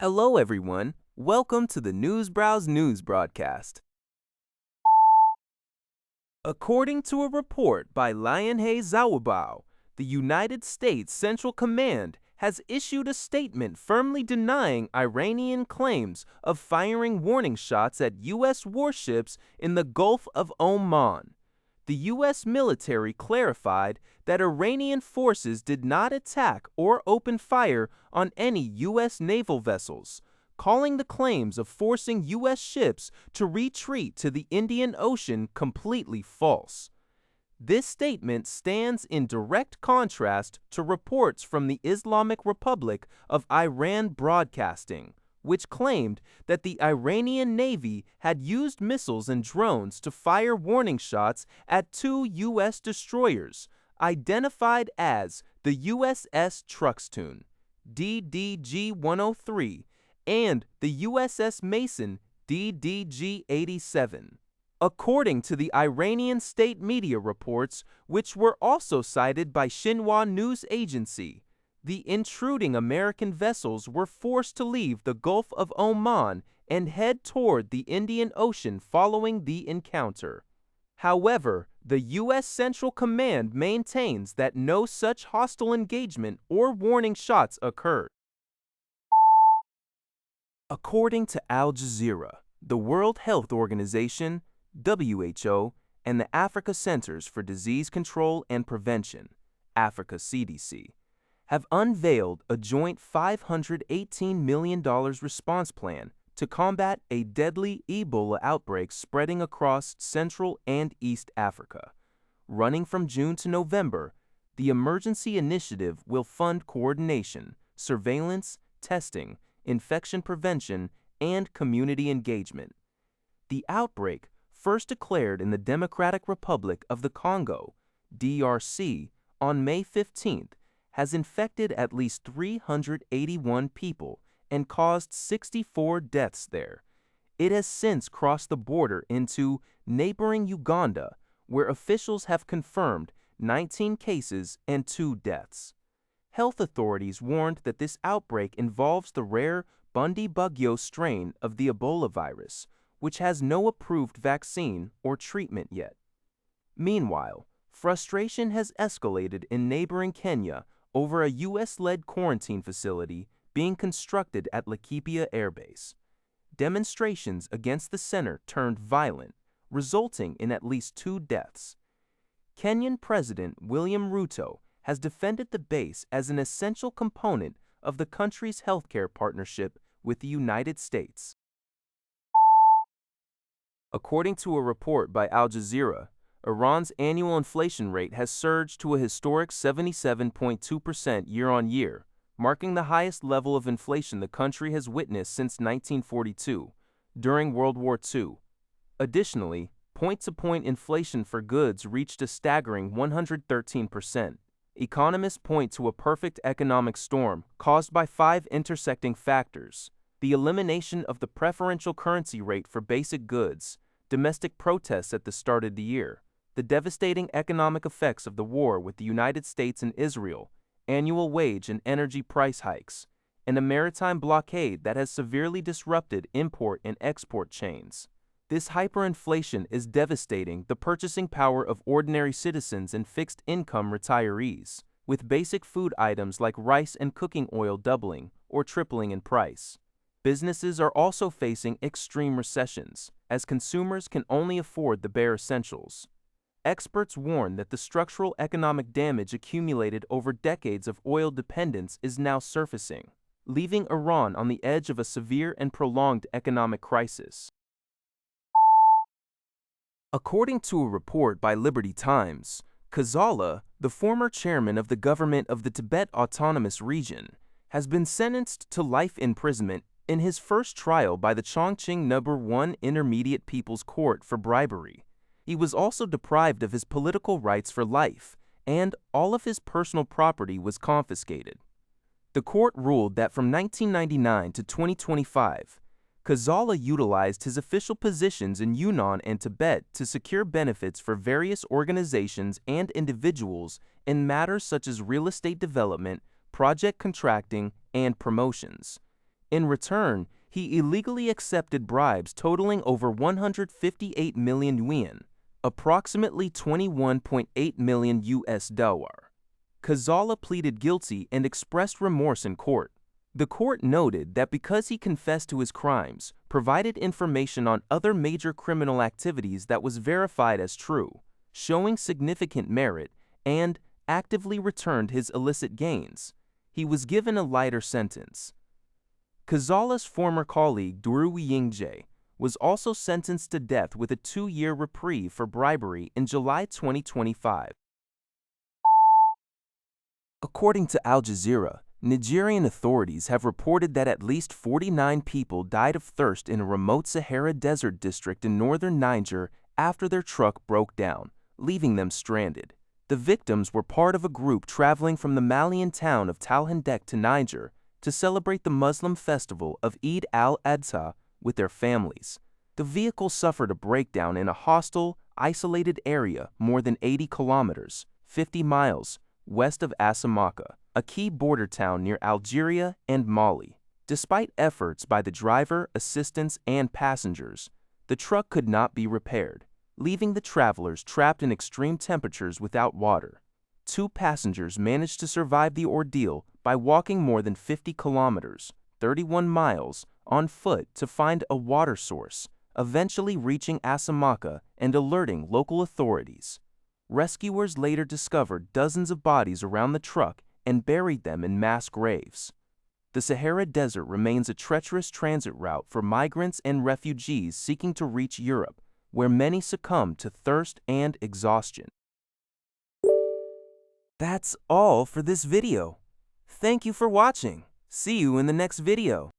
Hello, everyone. Welcome to the Newsbrowse News broadcast. According to a report by Lionhe Zawabao, the United States Central Command has issued a statement firmly denying Iranian claims of firing warning shots at U.S. warships in the Gulf of Oman. The U.S. military clarified that Iranian forces did not attack or open fire on any U.S. naval vessels, calling the claims of forcing U.S. ships to retreat to the Indian Ocean completely false. This statement stands in direct contrast to reports from the Islamic Republic of Iran Broadcasting, which claimed that the Iranian Navy had used missiles and drones to fire warning shots at two U.S. destroyers, identified as the USS Truxtun, DDG-103, and the USS Mason, DDG-87. According to the Iranian state media reports, which were also cited by Xinhua News Agency, the intruding American vessels were forced to leave the Gulf of Oman and head toward the Indian Ocean following the encounter. However, the U.S. Central Command maintains that no such hostile engagement or warning shots occurred. According to Al Jazeera, the World Health Organization, WHO, and the Africa Centers for Disease Control and Prevention, Africa CDC, have unveiled a joint $518 million response plan to combat a deadly Ebola outbreak spreading across Central and East Africa. Running from June to November, the emergency initiative will fund coordination, surveillance, testing, infection prevention, and community engagement. The outbreak, first declared in the Democratic Republic of the Congo, DRC, on May 15th, has infected at least 381 people and caused 64 deaths there. It has since crossed the border into neighboring Uganda, where officials have confirmed 19 cases and 2 deaths. Health authorities warned that this outbreak involves the rare Bundibugyo strain of the Ebola virus, which has no approved vaccine or treatment yet. Meanwhile, frustration has escalated in neighboring Kenya over a U.S.-led quarantine facility being constructed at Laikipia Air Base. Demonstrations against the center turned violent, resulting in at least 2 deaths. Kenyan President William Ruto has defended the base as an essential component of the country's healthcare partnership with the United States. According to a report by Al Jazeera, Iran's annual inflation rate has surged to a historic 77.2% year-on-year, marking the highest level of inflation the country has witnessed since 1942, during World War II. Additionally, point-to-point inflation for goods reached a staggering 113%. Economists point to a perfect economic storm caused by 5 intersecting factors: the elimination of the preferential currency rate for basic goods, domestic protests at the start of the year, the devastating economic effects of the war with the United States and Israel, annual wage and energy price hikes, and a maritime blockade that has severely disrupted import and export chains. This hyperinflation is devastating the purchasing power of ordinary citizens and fixed-income retirees, with basic food items like rice and cooking oil doubling or tripling in price. Businesses are also facing extreme recessions, as consumers can only afford the bare essentials. Experts warn that the structural economic damage accumulated over decades of oil dependence is now surfacing, leaving Iran on the edge of a severe and prolonged economic crisis. According to a report by Liberty Times, Qizhala, the former chairman of the government of the Tibet Autonomous Region, has been sentenced to life imprisonment in his first trial by the Chongqing No. 1 Intermediate People's Court for bribery. He was also deprived of his political rights for life, and all of his personal property was confiscated. The court ruled that from 1999 to 2025, Qizhala utilized his official positions in Yunnan and Tibet to secure benefits for various organizations and individuals in matters such as real estate development, project contracting, and promotions. In return, he illegally accepted bribes totaling over 158 million yuan, approximately 21.8 million US dollar. Qizhala pleaded guilty and expressed remorse in court. The court noted that because he confessed to his crimes, provided information on other major criminal activities that was verified as true, showing significant merit, and actively returned his illicit gains, he was given a lighter sentence. Qizhala's former colleague Duru Yingje was also sentenced to death with a 2-year reprieve for bribery in July 2025. According to Al Jazeera, Nigerian authorities have reported that at least 49 people died of thirst in a remote Sahara desert district in northern Niger after their truck broke down, leaving them stranded. The victims were part of a group traveling from the Malian town of Talhandek to Niger to celebrate the Muslim festival of Eid al-Adha with their families. The vehicle suffered a breakdown in a hostile, isolated area more than 80 kilometers, 50 miles, west of Asamaka, a key border town near Algeria and Mali. Despite efforts by the driver, assistants, and passengers, the truck could not be repaired, leaving the travelers trapped in extreme temperatures without water. 2 passengers managed to survive the ordeal by walking more than 50 kilometers, 31 miles, on foot to find a water source, eventually reaching Asamaka and alerting local authorities. Rescuers later discovered dozens of bodies around the truck and buried them in mass graves. The Sahara Desert remains a treacherous transit route for migrants and refugees seeking to reach Europe, where many succumb to thirst and exhaustion. That's all for this video. Thank you for watching. See you in the next video.